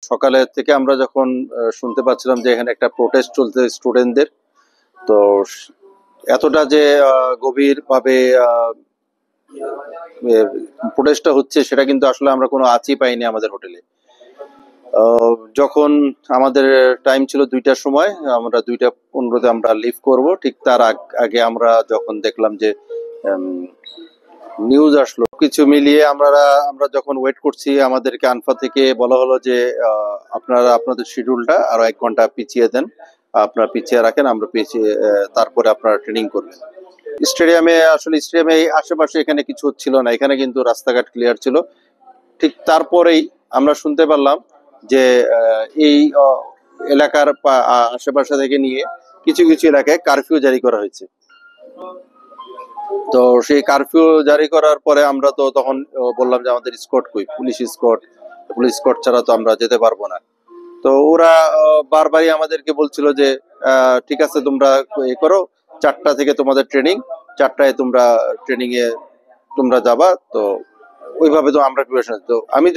সকালে থেকে আমরা যখন শুনতে পাচ্ছিলাম যে এখানে একটা প্রোটেস্ট চলছে স্টুডেন্টদের, তো এতটা যে গভীর ভাবে প্রোটেস্টটা হচ্ছে সেটা কিন্তু আসলে আমরা কোনো আঁচই পাইনি আমাদের হোটেলে। যখন আমাদের টাইম ছিল 2টার সময়, আমরা 2:15-তে আমরা লিভ করব, ঠিক তার আগে আমরা যখন দেখলাম যে নিউজ আসলো, কিছু মিলিয়ে আমরা যখন ওয়েট করছি, আমাদেরকে আনফা থেকে বলা হলো যে আপনারা আপনাদের শিডিউলটা আরো 1 ঘন্টা পিছিয়ে দেন, আপনারা পিছিয়ে রাখেন, আমরা পিছিয়ে তারপরে আপনারা ট্রেনিং করবেন। স্টেডিয়ামে আশেপাশে এখানে কিছু ছিল না, এখানে কিন্তু রাস্তাঘাট ক্লিয়ার ছিল। ঠিক তারপরেই আমরা শুনতে পারলাম যে এই এলাকার আশেপাশে থেকে নিয়ে কিছু কিছু এলাকায় কারফিউ জারি করা হয়েছে। তো সেই কারফিউ জারি করার পরে আমরা তো তখন বললাম যে আমাদের স্কট কই, পুলিশ স্কট ছাড়া তো আমরা যেতে পারবো না। তো ওরা বারবারই আমাদেরকে বলছিল যে ঠিক আছে, তোমরা এ করো, 4টা থেকে তোমাদের ট্রেনিং, 4টায় তোমরা ট্রেনিং এ তোমরা যাবা। তো ওইভাবে তো আমরা প্রিপারেশন, তো আমি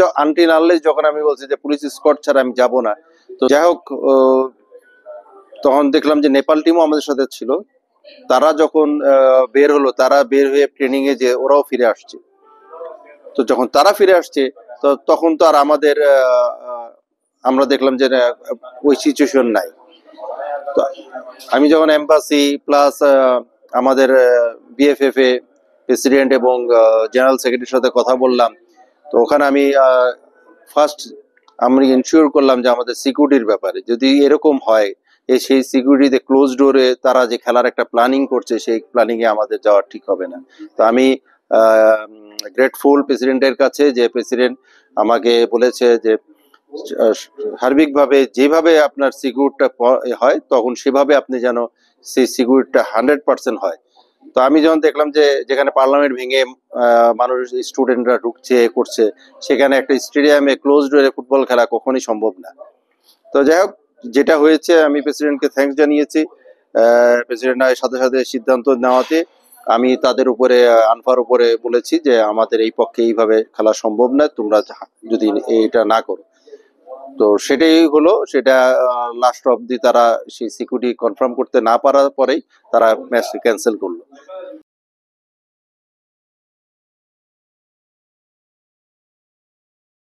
যখন আমি বলছি যে পুলিশ স্কট ছাড়া আমি যাব না। তো যাই হোক, তখন দেখলাম যে নেপাল টিমও আমাদের সাথে ছিল। তারা যখন বের হলো, তারা বের হয়ে ট্রেনিং এ যে ওরাও ফিরে আসছে। তো যখন তারা ফিরে আসছে, তো তখন তো আর আমাদের আমরা দেখলাম যে ওই সিচুয়েশন নাই। তো আমি যখন এম্বাসি প্লাস আমাদের বিএফএফ এ প্রেসিডেন্ট এবং জেনারেল সেক্রেটারির সাথে কথা বললাম, তো ওখানে আমি ফার্স্ট আমি ইনশিওর করলাম যে আমাদের সিকিউরিটির ব্যাপারে যদি এরকম হয়, সেই সিকিউরিটিতে ক্লোজ ডোরে তারা যে খেলার একটা প্ল্যানিং করছে, সেই প্ল্যানিং এ আমাদের যাওয়া ঠিক হবে না। তো আমি গ্রেটফুল প্রেসিডেন্টের কাছে, যে প্রেসিডেন্ট আমাকে বলেছে যে সার্বিকভাবে যেভাবে আপনার সিকিউরিটিটা হয়, তখন সেভাবে আপনি যেন সেই সিকিউরিটিটা 100% হয়। তো আমি যখন দেখলাম যে যেখানে পার্লামেন্ট ভেঙে মানুষ স্টুডেন্টরা ঢুকছে করছে, সেখানে একটা স্টেডিয়ামে ক্লোজ ডোরে ফুটবল খেলা কখনোই সম্ভব না। তো যাই হোক, যেটা হয়েছে আমি প্রেসিডেন্টকে থ্যাঙ্কস জানিয়েছি। প্রেসিডেন্ট সাথে সাথে সিদ্ধান্ত নেওয়াতে আমি তাদের উপরে, আনফার উপরে বলেছি যে আমাদের এই পক্ষে এইভাবে খেলা সম্ভব না, তোমরা যদি এটা না করো। তো সেটাই হলো, সেটা লাস্ট অবধি তারা সেই সিকিউরিটি কনফার্ম করতে না পারার পরেই তারা ম্যাচ ক্যান্সেল করলো।